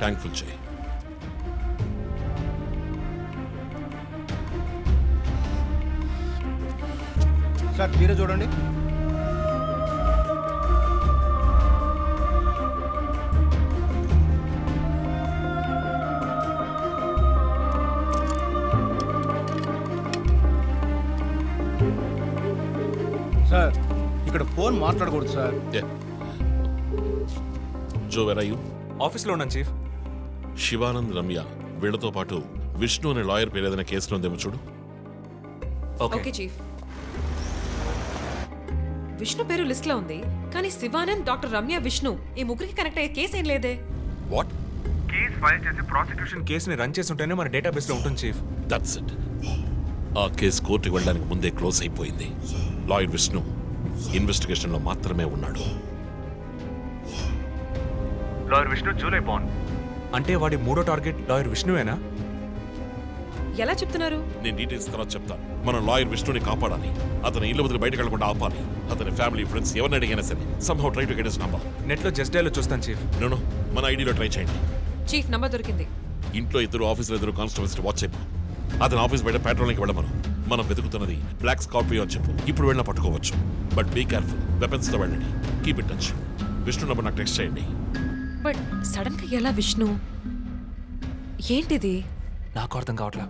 Tank full చేయి. Sir తీరే చూడండి. సార్ ఇక్కడ ఫోన్ మాట్లాడకూడదు సార్. జో వెర్ ఆర్ యు? ఆఫీస్లో ఉన్నాను చీఫ్. శివానంద్, రమ్య వీళ్ళతో పాటు విష్ణు అనే లాయర్ పేరు ఏదైనా కేసులో ఉందేమో చూడు. Okay chief. విష్ణు పేరు లిస్ట్ లో ఉంది, కానీ శివానంద్, డాక్టర్ రమ్య, విష్ణు ఈ ముగ్గురికి కనెక్ట్ అయ్యే కేసు ఏం లేదే. వాట్? కేస్ ఫైల్ చేసి ప్రాసిక్యూషన్ కేసుని రన్ చేసి ఉంటేనే మన డేటాబేస్లో ఉంటుంది చీఫ్. That's it. ఆ కేసు కోర్టుకి వెళ్ళడానికి ముందే క్లోజ్ అయిపోయింది. లాయర్ విష్ణు ఇన్వెస్టిగేషన్లో మాత్రమే ఉన్నాడు. లాయర్ విష్ణు జూలై బాండ్ అంటే వాడి మూడో టార్గెట్ లాయర్ విష్ణువేనా? ఎలా చెప్తున్నారు? నేను డీటెయిల్స్ తర్వాత చెప్తాను. మనం లాయర్ విష్ణుని కాపాడాలి. అతని ఇల్లు వదిలి బయటకు వెళ్లకుండా ఆపాలి. అతని ఫ్యామిలీ, ఫ్రెండ్స్ ఎవరిని అడిగినా సరే somehow try to get his number. నెట్లో జస్ట్ డైలో చూస్తాను చీఫ్. నో మన ఐడిలో ట్రై చేయండి. చీఫ్ నంబర్ దొరికింది. ఇంట్లో ఇద్దరు, ఆఫీసులో ఇద్దరు కానిస్టేబుల్స్ వాచ్ చెప్పు. అతని ఆఫీస్ బయట పెట్రోలింగ్కి వెళ్ళమను. మనం వెతుకుతున్నది బ్లాక్ స్కార్పియో అని చెప్పు. ఇప్పుడు వెళ్ళినా పట్టుకోవచ్చు. But be careful. వెపన్స్ తో వెళ్ళండి. Keep it touch. Vishnu number నాకు టెక్స్ట్ చేయండి. బట్ సడన్ గా ఎలా విష్ణు? ఏంటిది? నాకు అర్థం కావట్లా.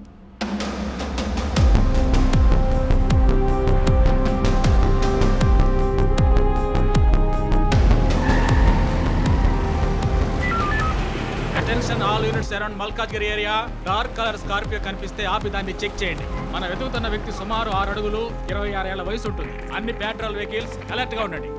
Attention all units around Malkajgiri area. Dark colour Scorpio కనిపిస్తే ఆపి దాన్ని చెక్ చేయండి. మన వెతుకుతున్న వ్యక్తి సుమారు 6 అడుగులు 26 ఏళ్ల వయసు ఉంటుంది. అన్ని పెట్రోల్ వెహికల్స్ అలర్ట్ గా ఉండండి.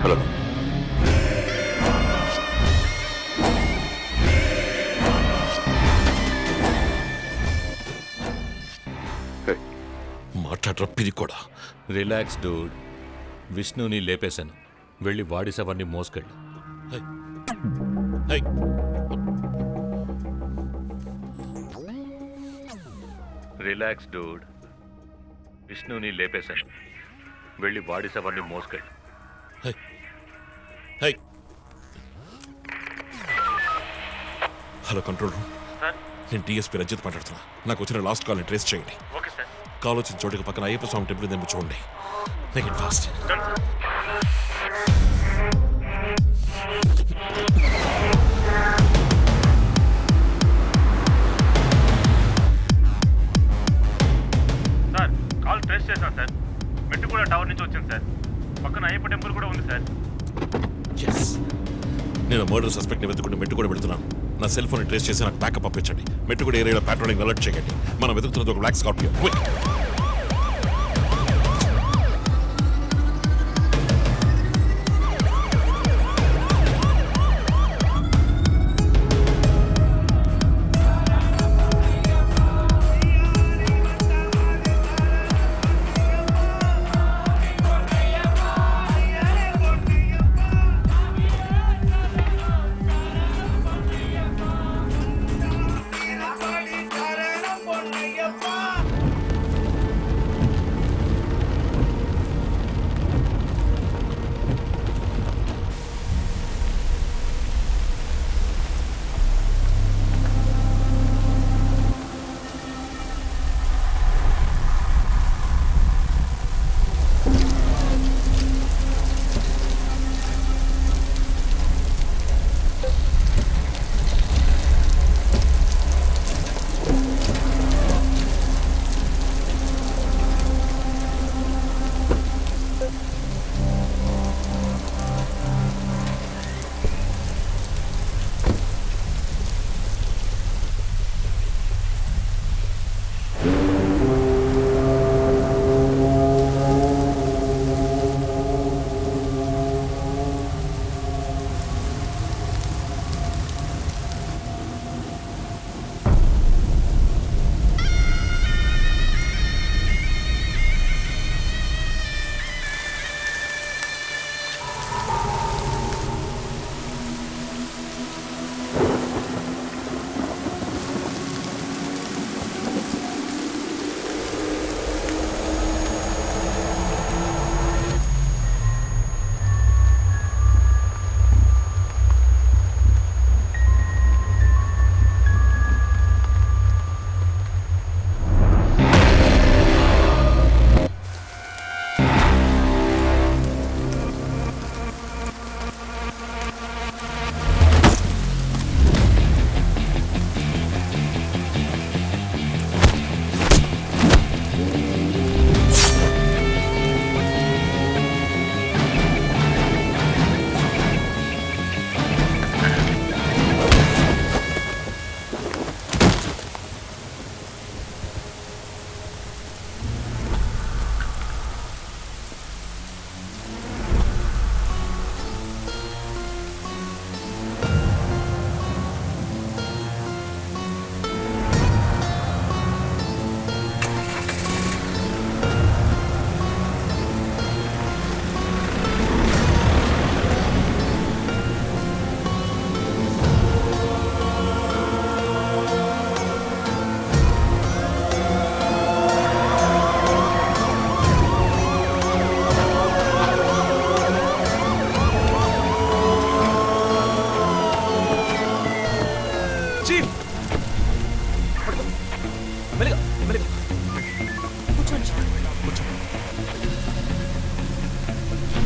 హలో. మాట్లాడరా పిరి కూడా. Relax dude. విష్ణుని లేపేశాను. వెళ్ళి వాడి శవాన్ని మోసుకెళ్ళు. Relax dude. విష్ణుని లేపేశాను. వెళ్ళి వాడి శవాన్ని మోసుకెళ్ళు. Hello control room. నేను డిఎస్పీ రంజిత్ మాట్లాడుతున్నా. నాకు వచ్చిన లాస్ట్ కాల్ని ట్రేస్ చేయండి. కాల్ వచ్చిన చోటుకి పక్కన అయ్యప్ప స్వామి టెంపుల్ ఉందేమో చూడండి. Make it fast. Sir call trace చేశాను సార్. మెట్టుగూడ టవర్ నుంచి వచ్చింది సార్. పక్కన అయ్యప్ప టెంపుల్ కూడా ఉంది సార్. ఎస్, నేను మర్డర్ సస్పెక్ట్ని వెతుకుంటూ మెట్టుగూడ పెడుతున్నాను. నా సెల్ ఫోన్ ట్రేస్ చేసి నాకు బ్యాకప్ పంపించండి. మెట్టుగూడ ఏరియాలో పెట్రోలింగ్ అలర్ట్ చేయండి. మనం వెతుకుతున్నది ఒక black Scorpio. Quick.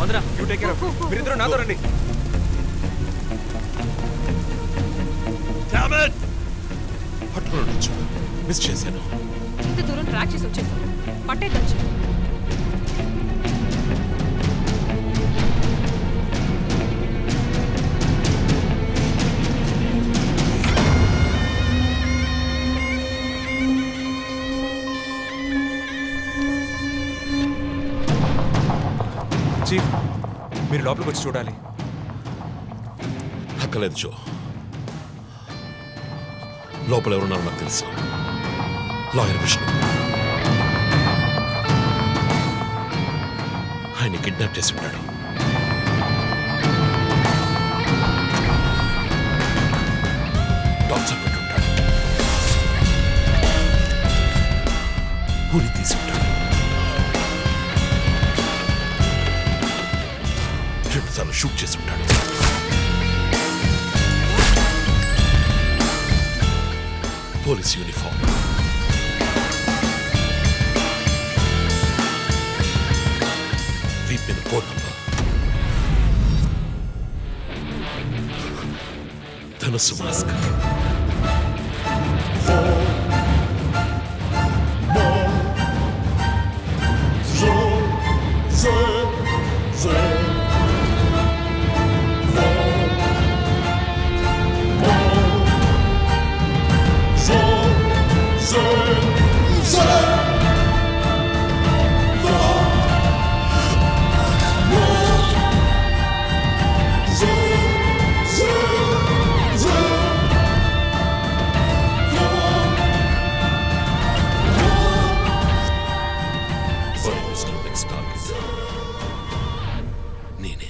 Madhura you take care of మీరిద్దరూ నాతో రండి. పట్టుకోవచ్చు, మిస్ చేశాను. ఇంత దూరం ట్రాక్ చేసి వచ్చేసాం, పట్టేదచ్చు. చీఫ్ మీరు లోపలికి వచ్చి చూడాలి. అక్కలేదు జో, లోపల ఎవరున్నారో నాకు తెలుసు. లాయర్ విష్ణు. ఆయన కిడ్నాప్ చేసి ఉంటాడు. టార్చర్ పెట్టి ఉంటాడు. ఊరి తీసి ఉంటాడు. 2 సార్లు షూట్ చేసి ఉంటాడు. పోలీస్ యూనిఫామ్, వీపిన కోడ్ నంబర్, ధనుస్సు మాస్క్. నేనే.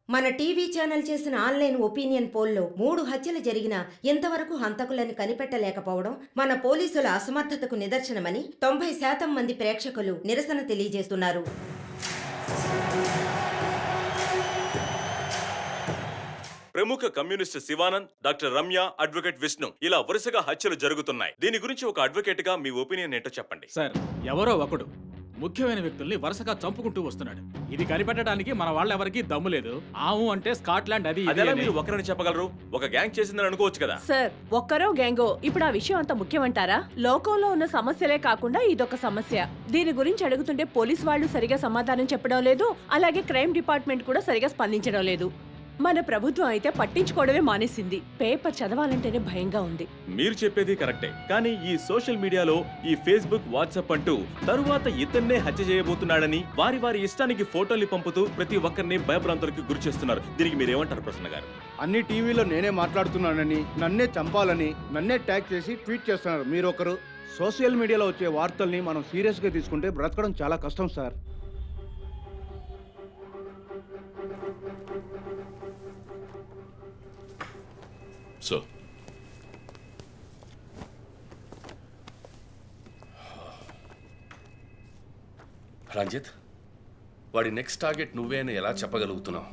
మన టీవీ ఛానల్ చేసిన ఆన్లైన్ ఒపీనియన్ పోల్లో 3 హత్యలు జరిగినా ఇంతవరకు హంతకులను కనిపెట్టలేకపోవడం మన పోలీసుల అసమర్థతకు నిదర్శనమని 90% మంది ప్రేక్షకులు నిరసన తెలియజేస్తున్నారు. ప్రముఖ communist Shivanand, doctor Ramya, advocate Vishnu ఇలా వరుసగా హత్యలు జరుగుతున్నాయి. దీని గురించి ఒక అడ్వకేట్ గా మీ ఒపీనియన్ ఏంటో చెప్పండి. సార్, ఎవరో ఒకడు ముఖ్యమైన వ్యక్తుల్ని వరుసగా చంపుకుంటూ వస్తున్నాడు. ఇది కనిపెట్టడానికి మన వాళ్ళెవరికీ దమ్ము లేదు. ఆవు అంటే స్కాట్లాండ్ అది ఇది అదేలా అని. మీరు ఒకరని చెప్పగలరు? ఒక గ్యాంగ్ చేసిందని అనుకోవచ్చు కదా. సార్, ఒక్కరో గ్యాంగో ఇప్పుడు ఆ విషయం అంత ముఖ్యమంటారా? లోకంలో ఉన్న సమస్యలే కాకుండా ఇదొక సమస్య. దీని గురించి అడుగుతుంటే పోలీస్ వాళ్ళు సరిగా సమాధానం చెప్పడం లేదు, అలాగే క్రైమ్ డిపార్ట్మెంట్ కూడా సరిగా స్పందించడం లేదు. మన ప్రభుత్వం అయితే పట్టించుకోవడమే మానేసింది. పేపర్ చదవాలంటేనే భయంగా ఉంది. మీరు చెప్పేది కరెక్టే, కానీ ఈ సోషల్ మీడియాలో ఈ ఫేస్బుక్, వాట్సాప్ అంటూ తరువాత ఇతన్నే హత్య చేయబోతున్నాడని వారి వారి ఇష్టానికి ఫోటోలు పంపుతూ ప్రతి ఒక్కరిని భయభ్రాంతులకు గురి చేస్తున్నారు. దీనికి మీరేమంటారు ప్రసన్న గారు? అన్ని టీవీలో నేనే మాట్లాడుతున్నానని, నన్నే చంపాలని, నన్నే ట్యాగ్ చేసి ట్వీట్ చేస్తున్నారు మీరొకరు. సోషల్ మీడియాలో వచ్చే వార్తల్ని మనం సీరియస్గా తీసుకుంటే బ్రతకడం చాలా కష్టం సార్. సో రంజిత్, వాడి నెక్స్ట్ టార్గెట్ నువ్వే అని ఎలా చెప్పగలుగుతున్నావు?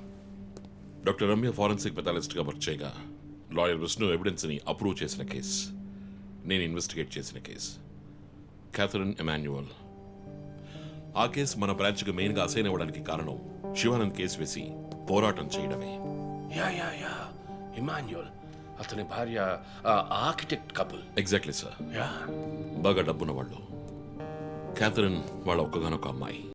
డాక్టర్ రమ్య ఫారెన్సిక్ పెథాలజిస్ట్గా వర్క్ చేయగా లాయర్ విష్ణు ఎవిడెన్స్ని అప్రూవ్ చేసిన కేస్, నేను ఇన్వెస్టిగేట్ చేసిన కేస్, క్యాథరిన్ ఎమాన్యువల్. ఆ కేసు మన బ్రాంచ్కి మెయిన్గా అసైన్ అవ్వడానికి కారణం శివానంద్ కేసు వేసి పోరాటం చేయడమే. యా యా యా ఇమాన్యుయల్, అతని భార్య architect couple. Exactly sir. Yeah, బాగా డబ్బున్న వాళ్ళు. క్యాథరిన్ వాళ్ళ ఒక్కగానొక అమ్మాయి.